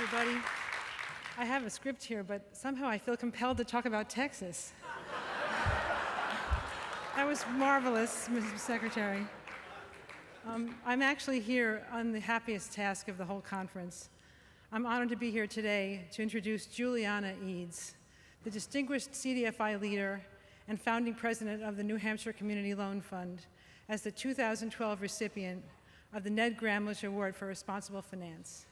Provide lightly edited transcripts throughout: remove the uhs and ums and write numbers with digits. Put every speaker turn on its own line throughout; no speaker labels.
everybody. I have a script here, but somehow I feel compelled to talk about Texas. That was marvelous, Mrs. Secretary. I'm actually here on the happiest task of the whole conference. I'm honored to be here today to introduce Juliana Eades, the distinguished CDFI leader and founding president of the New Hampshire Community Loan Fund, as the 2012 recipient of the Ned Gramlich Award for Responsible Finance.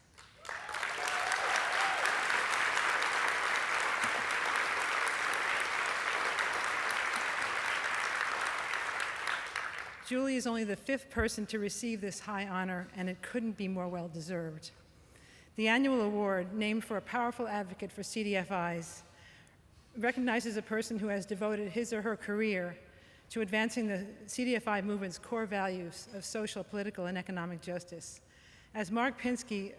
Julie is only the 5th person to receive this high honor, and it couldn't be more well-deserved. The annual award, named for a powerful advocate for CDFIs, recognizes a person who has devoted his or her career to advancing the CDFI movement's core values of social, political, and economic justice. As Mark Pinsky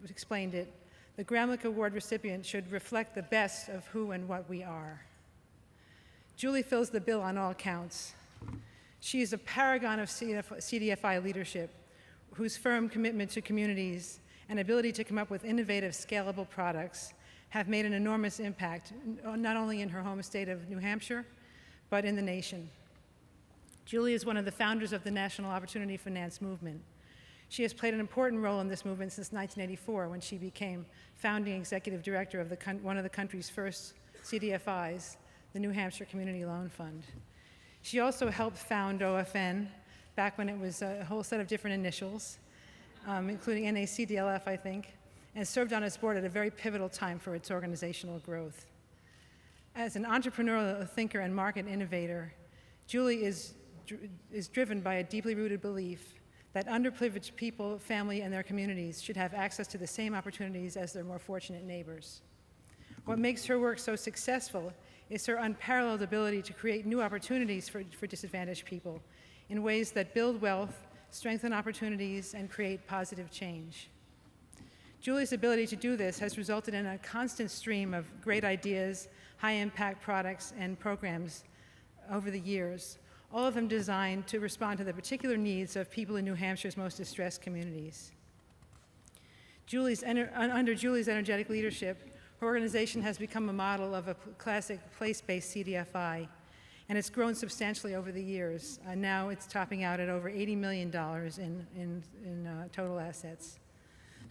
explained it, the Gramlich Award recipient should reflect the best of who and what we are. Julie fills the bill on all counts. She is a paragon of CDFI leadership, whose firm commitment to communities and ability to come up with innovative, scalable products have made an enormous impact, not only in her home state of New Hampshire, but in the nation. Julie is one of the founders of the National Opportunity Finance movement. She has played an important role in this movement since 1984, when she became founding executive director of one of the country's first CDFIs, the New Hampshire Community Loan Fund. She also helped found OFN back when it was a whole set of different initials, including NACDLF, I think, and served on its board at a very pivotal time for its organizational growth. As an entrepreneurial thinker and market innovator, Julie is driven by a deeply rooted belief that underprivileged people, family, and their communities should have access to the same opportunities as their more fortunate neighbors. What makes her work so successful is her unparalleled ability to create new opportunities for disadvantaged people in ways that build wealth, strengthen opportunities, and create positive change. Julie's ability to do this has resulted in a constant stream of great ideas, high-impact products, and programs over the years, all of them designed to respond to the particular needs of people in New Hampshire's most distressed communities. Under Julie's energetic leadership, her organization has become a model of a classic place-based CDFI, and it's grown substantially over the years. Now it's topping out at over $80 million in total assets.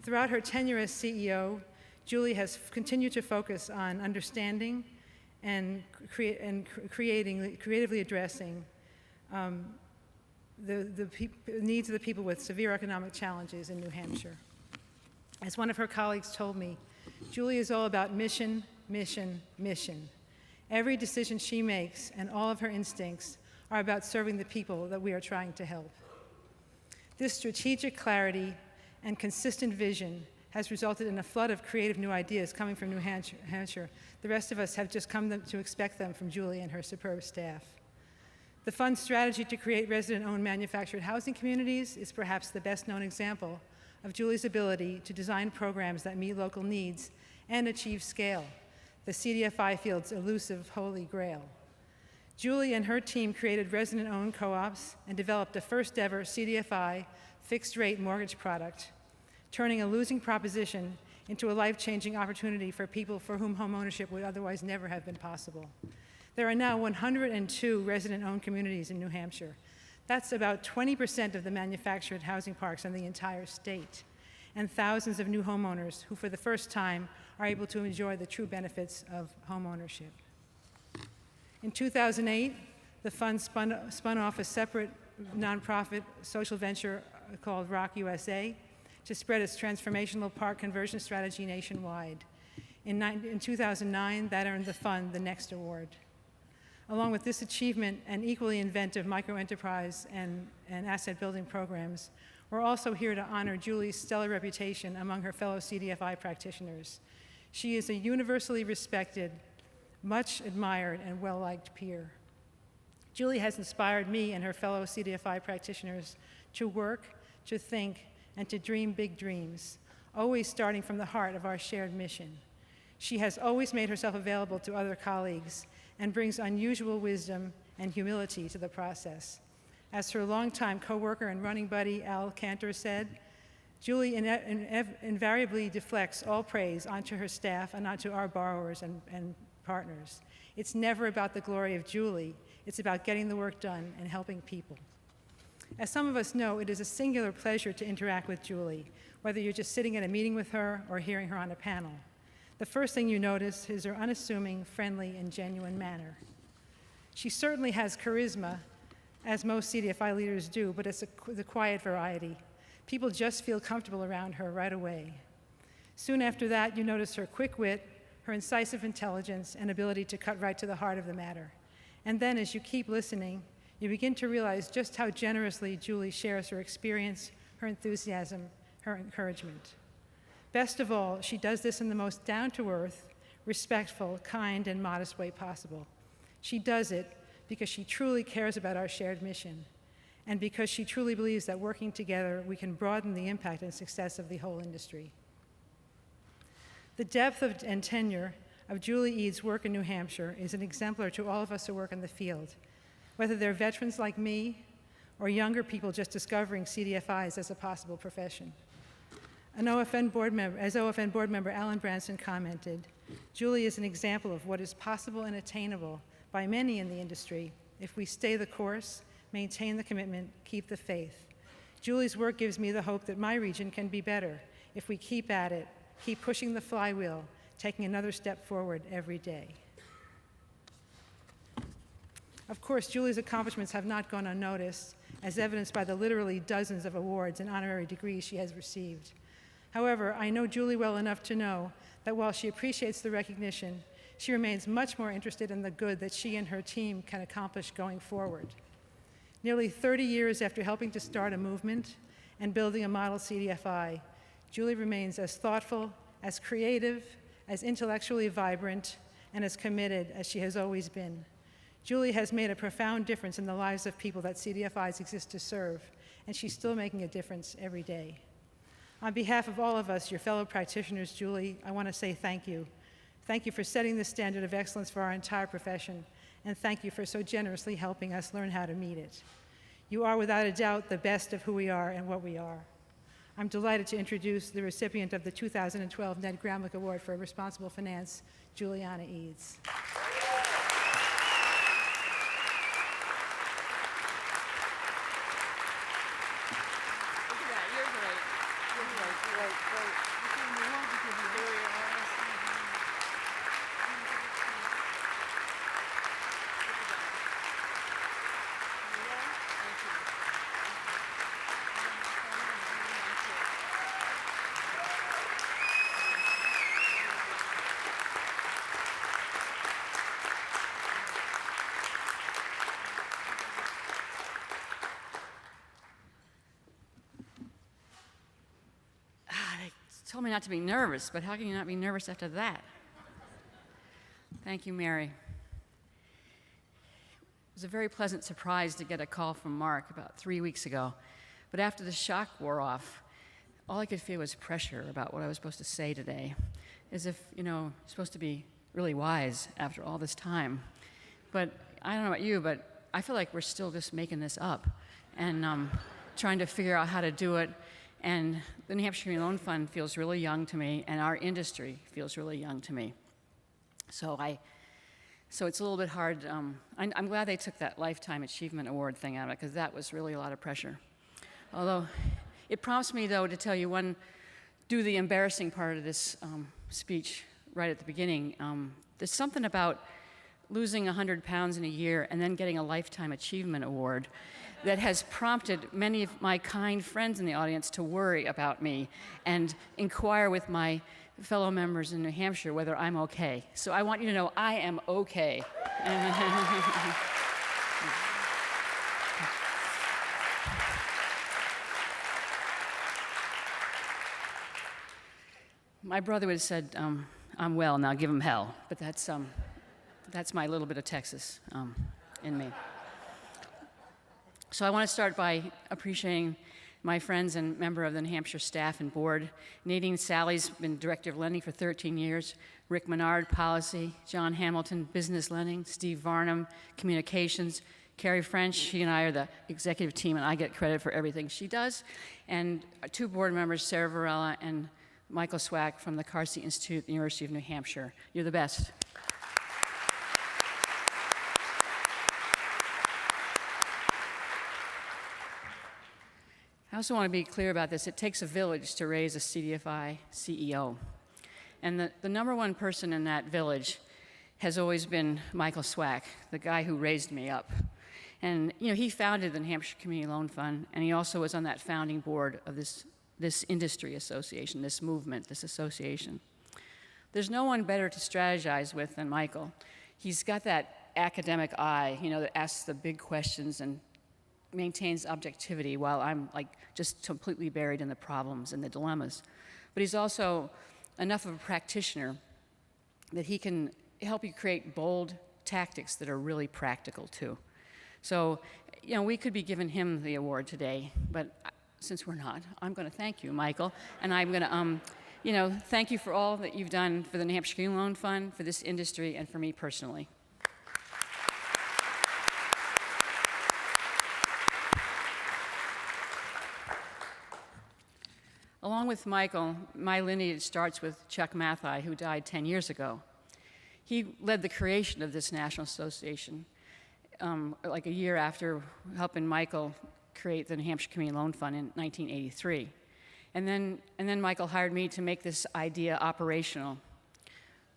Throughout her tenure as CEO, Julie has continued to focus on understanding and creatively addressing the needs of the people with severe economic challenges in New Hampshire. As one of her colleagues told me, Julie is all about mission, mission, mission. Every decision she makes and all of her instincts are about serving the people that we are trying to help. This strategic clarity and consistent vision has resulted in a flood of creative new ideas coming from New Hampshire. The rest of us have just come to expect them from Julie and her superb staff. The fund's strategy to create resident-owned manufactured housing communities is perhaps the best-known example of Julie's ability to design programs that meet local needs and achieve scale, the CDFI field's elusive holy grail. Julie and her team created resident-owned co-ops and developed the first-ever CDFI fixed-rate mortgage product, turning a losing proposition into a life-changing opportunity for people for whom homeownership would otherwise never have been possible. There are now 102 resident-owned communities in New Hampshire. That's about 20% of the manufactured housing parks in the entire state, and thousands of new homeowners who, for the first time, are able to enjoy the true benefits of homeownership. In 2008, the fund spun off a separate nonprofit social venture called Rock USA to spread its transformational park conversion strategy nationwide. In 2009, that earned the fund the Next Award. Along with this achievement and equally inventive microenterprise and asset building programs, we're also here to honor Julie's stellar reputation among her fellow CDFI practitioners. She is a universally respected, much admired, and well-liked peer. Julie has inspired me and her fellow CDFI practitioners to work, to think, and to dream big dreams, always starting from the heart of our shared mission. She has always made herself available to other colleagues and brings unusual wisdom and humility to the process. As her longtime co-worker and running buddy Al Cantor said, Julie invariably deflects all praise onto her staff and onto our borrowers and partners. It's never about the glory of Julie. It's about getting the work done and helping people. As some of us know, it is a singular pleasure to interact with Julie, whether you're just sitting in a meeting with her or hearing her on a panel. The first thing you notice is her unassuming, friendly, and genuine manner. She certainly has charisma, as most CDFI leaders do, but it's the quiet variety. People just feel comfortable around her right away. Soon after that, you notice her quick wit, her incisive intelligence, and ability to cut right to the heart of the matter. And then, as you keep listening, you begin to realize just how generously Julie shares her experience, her enthusiasm, her encouragement. Best of all, she does this in the most down-to-earth, respectful, kind, and modest way possible. She does it because she truly cares about our shared mission, and because she truly believes that working together, we can broaden the impact and success of the whole industry. The depth and tenure of Julie Eades' work in New Hampshire is an exemplar to all of us who work in the field, whether they're veterans like me or younger people just discovering CDFIs as a possible profession. As OFN board member Alan Branson commented, Julie is an example of what is possible and attainable by many in the industry if we stay the course, maintain the commitment, keep the faith. Julie's work gives me the hope that my region can be better if we keep at it, keep pushing the flywheel, taking another step forward every day. Of course, Julie's accomplishments have not gone unnoticed, as evidenced by the literally dozens of awards and honorary degrees she has received. However, I know Julie well enough to know that while she appreciates the recognition, she remains much more interested in the good that she and her team can accomplish going forward. Nearly 30 years after helping to start a movement and building a model CDFI, Julie remains as thoughtful, as creative, as intellectually vibrant, and as committed as she has always been. Julie has made a profound difference in the lives of people that CDFIs exist to serve, and she's still making a difference every day. On behalf of all of us, your fellow practitioners, Julie, I want to say thank you. Thank you for setting the standard of excellence for our entire profession, and thank you for so generously helping us learn how to meet it. You are, without a doubt, the best of who we are and what we are. I'm delighted to introduce the recipient of the 2012 Ned Gramlich Award for Responsible Finance, Juliana Eades.
Told me not to be nervous, but how can you not be nervous after that? Thank you, Mary. It was a very pleasant surprise to get a call from Mark about 3 weeks ago, but after the shock wore off, all I could feel was pressure about what I was supposed to say today, as if, you're supposed to be really wise after all this time. But I don't know about you, but I feel like we're still just making this up and trying to figure out how to do it. And the New Hampshire Community Loan Fund feels really young to me, and our industry feels really young to me. So it's a little bit hard. I'm glad they took that Lifetime Achievement Award thing out of it, because that was really a lot of pressure. Although, it prompts me, though, to tell you do the embarrassing part of this speech right at the beginning. There's something about losing 100 pounds in a year and then getting a Lifetime Achievement Award that has prompted many of my kind friends in the audience to worry about me and inquire with my fellow members in New Hampshire whether I'm okay. So I want you to know I am okay. My brother would have said, I'm well, now give him hell. But that's my little bit of Texas in me. So I want to start by appreciating my friends and member of the New Hampshire staff and board. Nadine Sally's been Director of Lending for 13 years. Rick Menard, Policy. John Hamilton, Business Lending. Steve Varnum, Communications. Carrie French, she and I are the executive team, and I get credit for everything she does. And our 2 board members, Sarah Varela and Michael Swack from the Carsey Institute at the University of New Hampshire. You're the best. I also want to be clear about this. It takes a village to raise a CDFI CEO. And the number one person in that village has always been Michael Swack, the guy who raised me up. And he founded the New Hampshire Community Loan Fund, and he also was on that founding board of this industry association, this movement, this association. There's no one better to strategize with than Michael. He's got that academic eye, that asks the big questions and maintains objectivity while I'm just completely buried in the problems and the dilemmas. But he's also enough of a practitioner that he can help you create bold tactics that are really practical too. So, we could be giving him the award today, but since we're not, I'm going to thank you, Michael, and I'm going to, thank you for all that you've done for the New Hampshire Community Loan Fund, for this industry, and for me personally. Along with Michael, my lineage starts with Chuck Mathai, who died 10 years ago. He led the creation of this national association, a year after helping Michael create the New Hampshire Community Loan Fund in 1983. And then Michael hired me to make this idea operational.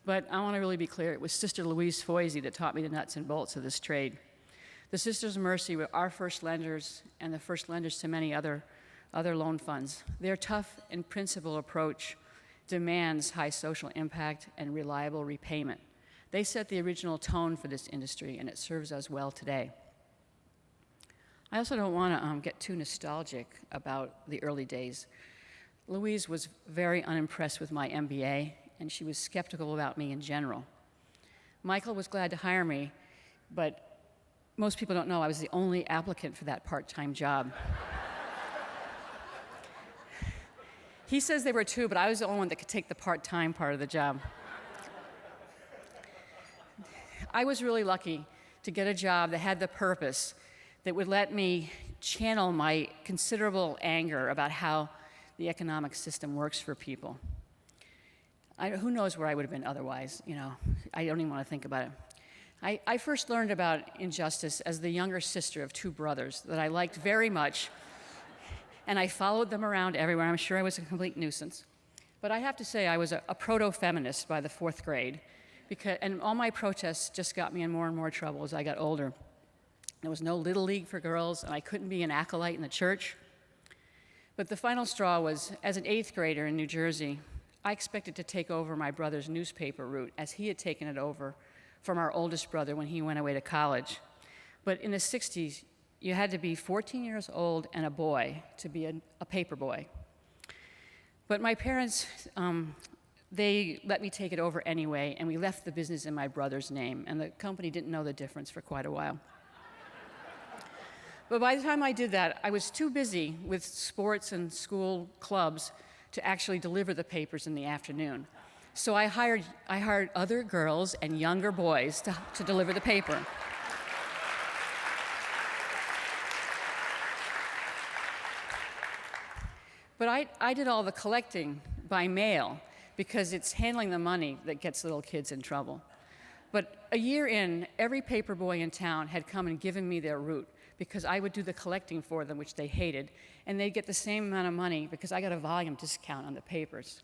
But I want to really be clear, it was Sister Louise Foisey that taught me the nuts and bolts of this trade. The Sisters of Mercy were our first lenders and the first lenders to many other loan funds. Their tough and principled approach demands high social impact and reliable repayment. They set the original tone for this industry, and it serves us well today. I also don't want to get too nostalgic about the early days. Louise was very unimpressed with my MBA, and she was skeptical about me in general. Michael was glad to hire me, but most people don't know I was the only applicant for that part-time job. He says there were 2, but I was the only one that could take the part-time part of the job. I was really lucky to get a job that had the purpose that would let me channel my considerable anger about how the economic system works for people. Who knows where I would have been otherwise, I don't even want to think about it. I first learned about injustice as the younger sister of 2 brothers that I liked very much, and I followed them around everywhere. I'm sure I was a complete nuisance. But I have to say I was a proto-feminist by the 4th grade, and all my protests just got me in more and more trouble as I got older. There was no Little League for girls, and I couldn't be an acolyte in the church. But the final straw was, as an 8th grader in New Jersey, I expected to take over my brother's newspaper route, as he had taken it over from our oldest brother when he went away to college. But in the 60s, you had to be 14 years old and a boy to be a paper boy. But my parents, they let me take it over anyway, and we left the business in my brother's name, and the company didn't know the difference for quite a while. But by the time I did that, I was too busy with sports and school clubs to actually deliver the papers in the afternoon. So I hired other girls and younger boys to deliver the paper. But I did all the collecting by mail because it's handling the money that gets little kids in trouble. But a year in, every paper boy in town had come and given me their route because I would do the collecting for them, which they hated, and they'd get the same amount of money because I got a volume discount on the papers.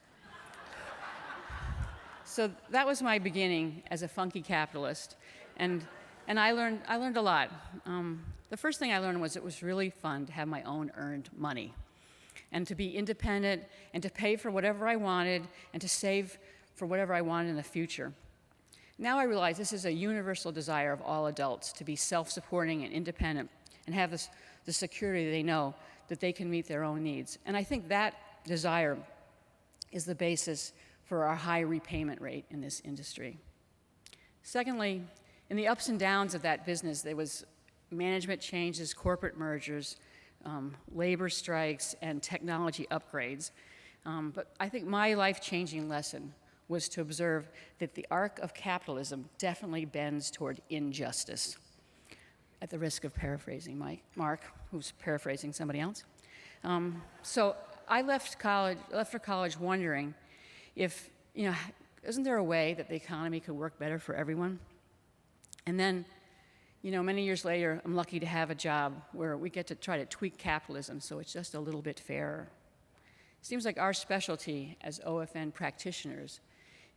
So that was my beginning as a funky capitalist, and I learned a lot. The first thing I learned was it was really fun to have my own earned money, and to be independent, and to pay for whatever I wanted, and to save for whatever I wanted in the future. Now I realize this is a universal desire of all adults, to be self-supporting and independent, and have the security they know that they can meet their own needs. And I think that desire is the basis for our high repayment rate in this industry. Secondly, in the ups and downs of that business, there was management changes, corporate mergers, labor strikes, and technology upgrades. But I think my life-changing lesson was to observe that the arc of capitalism definitely bends toward injustice. at the risk of paraphrasing Mark, who's paraphrasing somebody else. So I left for college wondering if, isn't there a way that the economy could work better for everyone? And then, many years later, I'm lucky to have a job where we get to try to tweak capitalism so it's just a little bit fairer. It seems like our specialty as OFN practitioners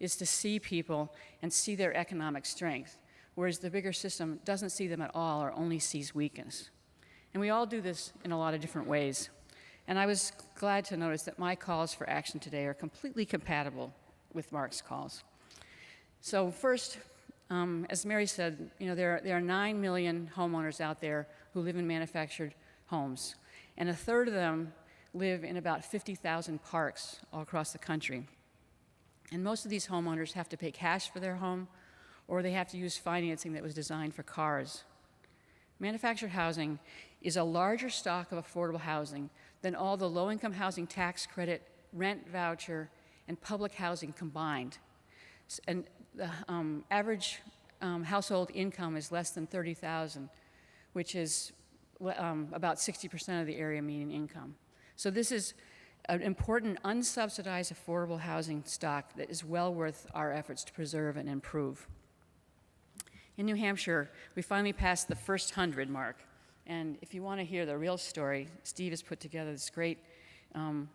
is to see people and see their economic strength, whereas the bigger system doesn't see them at all or only sees weakness. And we all do this in a lot of different ways. And I was glad to notice that my calls for action today are completely compatible with Mark's calls. So first, as Mary said, there are 9 million homeowners out there who live in manufactured homes, and a third of them live in about 50,000 parks all across the country. And most of these homeowners have to pay cash for their home, or they have to use financing that was designed for cars. Manufactured housing is a larger stock of affordable housing than all the low-income housing tax credit, rent voucher, and public housing combined. And the average household income is less than $30,000, which is about 60% of the area median income. So this is an important unsubsidized affordable housing stock that is well worth our efforts to preserve and improve. In New Hampshire, we finally passed the first 100 mark. And if you want to hear the real story, Steve has put together this great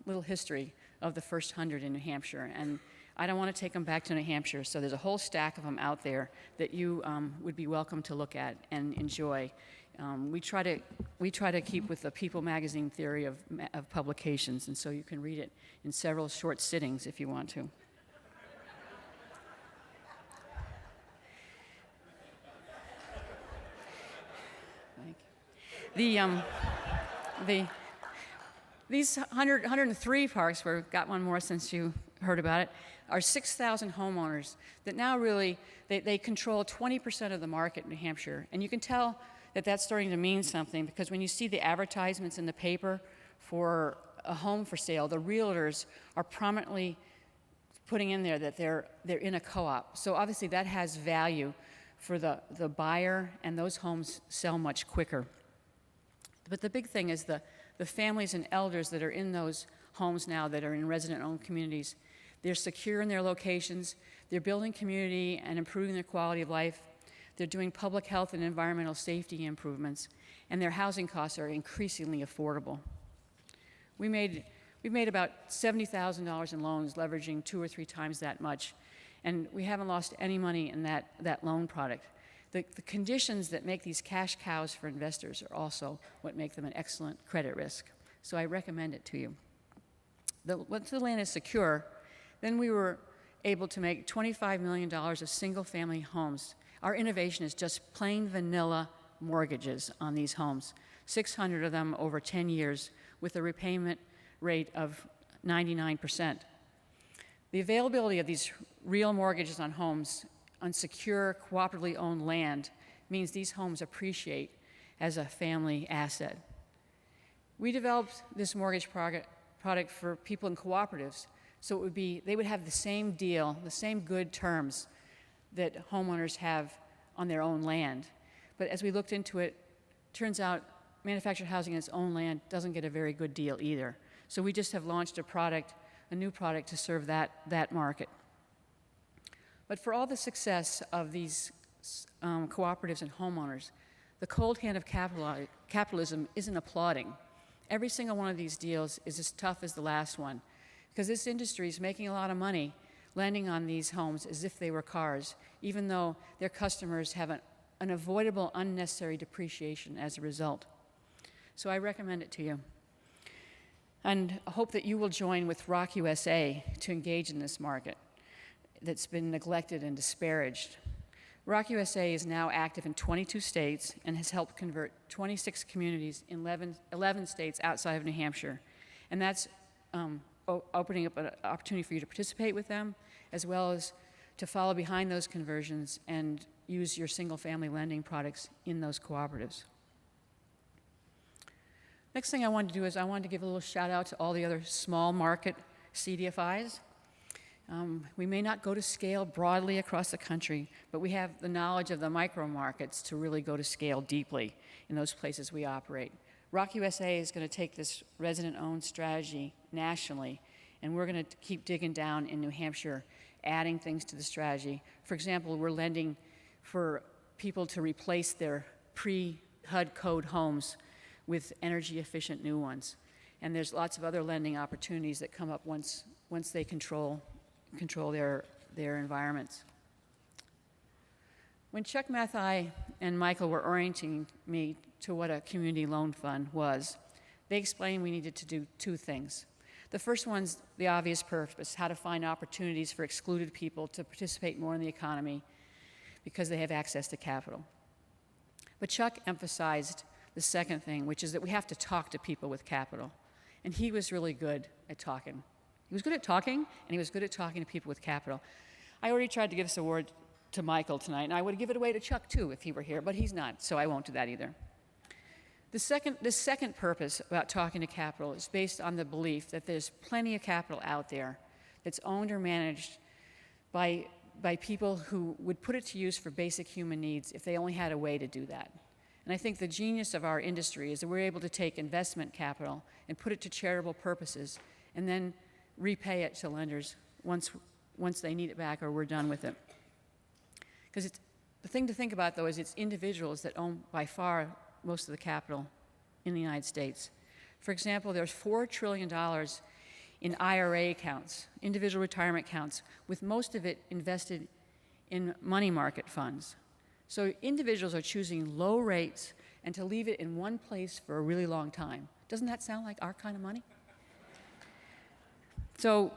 little history of the first 100 in New Hampshire. And I don't want to take them back to New Hampshire, so there's a whole stack of them out there that you would be welcome to look at and enjoy. We try to keep with the People magazine theory of publications, and so you can read it in several short sittings if you want to. These 103 parks, we've got one more since you heard about it, are 6,000 homeowners that now really, they control 20% of the market in New Hampshire. And you can tell that that's starting to mean something because when you see the advertisements in the paper for a home for sale, the realtors are prominently putting in there that they're in a co-op. So obviously that has value for the buyer, and those homes sell much quicker. But the big thing is the families and elders that are in those homes now that are in resident-owned communities. They're secure in their locations, they're building community and improving their quality of life, they're doing public health and environmental safety improvements, and their housing costs are increasingly affordable. We've made about $70,000 in loans, leveraging 2 or 3 times that much, and we haven't lost any money in that loan product. The conditions that make these cash cows for investors are also what make them an excellent credit risk. So I recommend it to you. Once the land is secure, then we were able to make $25 million of single-family homes. Our innovation is just plain vanilla mortgages on these homes, 600 of them over 10 years with a repayment rate of 99%. The availability of these real mortgages on homes on secure, cooperatively owned land means these homes appreciate as a family asset. We developed this mortgage product for people in cooperatives, so they would have the same deal, the same good terms that homeowners have on their own land. But as we looked into it, turns out manufactured housing in its own land doesn't get a very good deal either. So we just have launched a new product to serve that market. But for all the success of these cooperatives and homeowners, the cold hand of capitalism isn't applauding. Every single one of these deals is as tough as the last one, because this industry is making a lot of money lending on these homes as if they were cars, even though their customers have an avoidable, unnecessary depreciation as a result. So I recommend it to you. And I hope that you will join with Rock USA to engage in this market that's been neglected and disparaged. Rock USA is now active in 22 states and has helped convert 26 communities in 11 states outside of New Hampshire. And that's opening up an opportunity for you to participate with them, as well as to follow behind those conversions and use your single-family lending products in those cooperatives. Next thing I wanted to do is I wanted to give a little shout out to all the other small market CDFIs. We may not go to scale broadly across the country, but we have the knowledge of the micro markets to really go to scale deeply in those places we operate. Rock USA is going to take this resident-owned strategy nationally, and we're going to keep digging down in New Hampshire, adding things to the strategy. For example, we're lending for people to replace their pre-HUD code homes with energy-efficient new ones. And there's lots of other lending opportunities that come up once they control their environments. When Chuck Mathai and Michael were orienting me to what a community loan fund was, they explained we needed to do two things. The first one's the obvious purpose, how to find opportunities for excluded people to participate more in the economy because they have access to capital. But Chuck emphasized the second thing, which is that we have to talk to people with capital. And he was really good at talking. He was good at talking, and he was good at talking to people with capital. I already tried to give this award to Michael tonight, and I would give it away to Chuck, too, if he were here, but he's not, so I won't do that either. The second purpose about talking to capital is based on the belief that there's plenty of capital out there that's owned or managed by people who would put it to use for basic human needs if they only had a way to do that. And I think the genius of our industry is that we're able to take investment capital and put it to charitable purposes and then repay it to lenders once they need it back or we're done with it. Because the thing to think about, though, is it's individuals that own by far most of the capital in the United States. For example, there's $4 trillion in IRA accounts, individual retirement accounts, with most of it invested in money market funds. So individuals are choosing low rates and to leave it in one place for a really long time. Doesn't that sound like our kind of money? So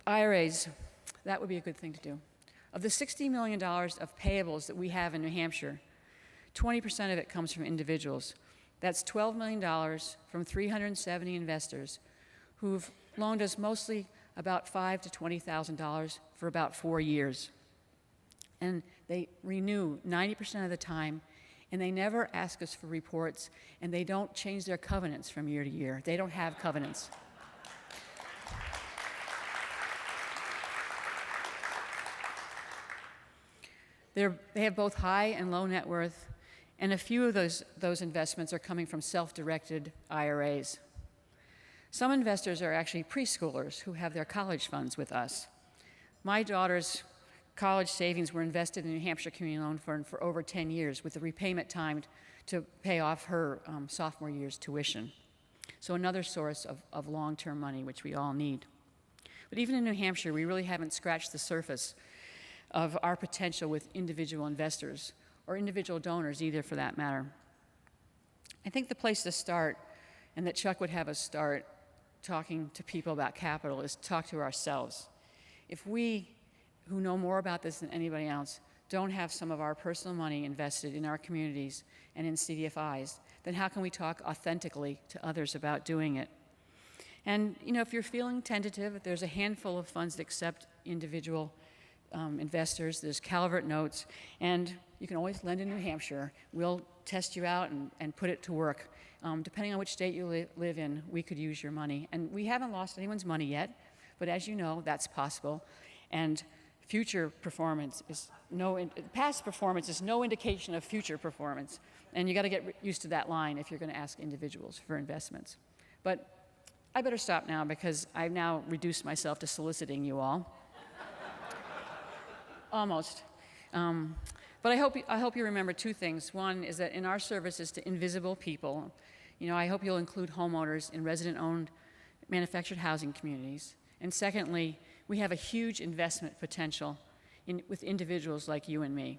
IRAs, that would be a good thing to do. Of the $60 million of payables that we have in New Hampshire, 20% of it comes from individuals. That's $12 million from 370 investors who've loaned us mostly about $5,000 to $20,000 for about 4 years. And they renew 90% of the time, and they never ask us for reports, and they don't change their covenants from year to year. They don't have covenants. They have both high and low net worth, and a few of those investments are coming from self-directed IRAs. Some investors are actually preschoolers who have their college funds with us. My daughter's college savings were invested in the New Hampshire Community Loan Fund for over 10 years with the repayment timed to pay off her sophomore year's tuition. So another source of long-term money, which we all need. But even in New Hampshire, we really haven't scratched the surface of our potential with individual investors, or individual donors either, for that matter. I think the place to start, and that Chuck would have us start talking to people about capital, is talk to ourselves. If we, who know more about this than anybody else, don't have some of our personal money invested in our communities and in CDFIs, then how can we talk authentically to others about doing it? And if you're feeling tentative, there's a handful of funds that accept individual investors. There's Calvert Notes, and you can always lend in New Hampshire. We'll test you out and put it to work. Depending on which state you live in, we could use your money. And we haven't lost anyone's money yet, but as you know, that's possible. And future performance is past performance is no indication of future performance. And you got to get used to that line if you're going to ask individuals for investments. But I better stop now because I've now reduced myself to soliciting you all. Almost. But I hope you remember two things. One is that in our services to invisible people, I hope you'll include homeowners in resident-owned manufactured housing communities. And secondly, we have a huge investment potential with individuals like you and me.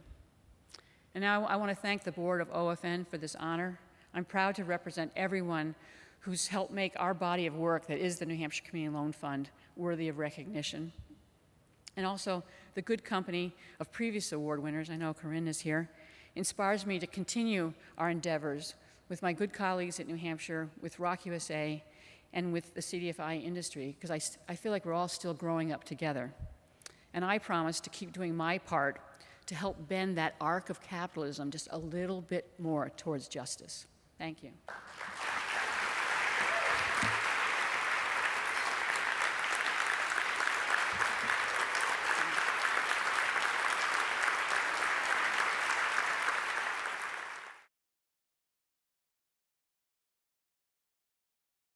And now I want to thank the board of OFN for this honor. I'm proud to represent everyone who's helped make our body of work that is the New Hampshire Community Loan Fund worthy of recognition. And also, the good company of previous award winners, I know Corinne is here, inspires me to continue our endeavors with my good colleagues at New Hampshire, with Rock USA, and with the CDFI industry, because I feel like we're all still growing up together. And I promise to keep doing my part to help bend that arc of capitalism just a little bit more towards justice. Thank you.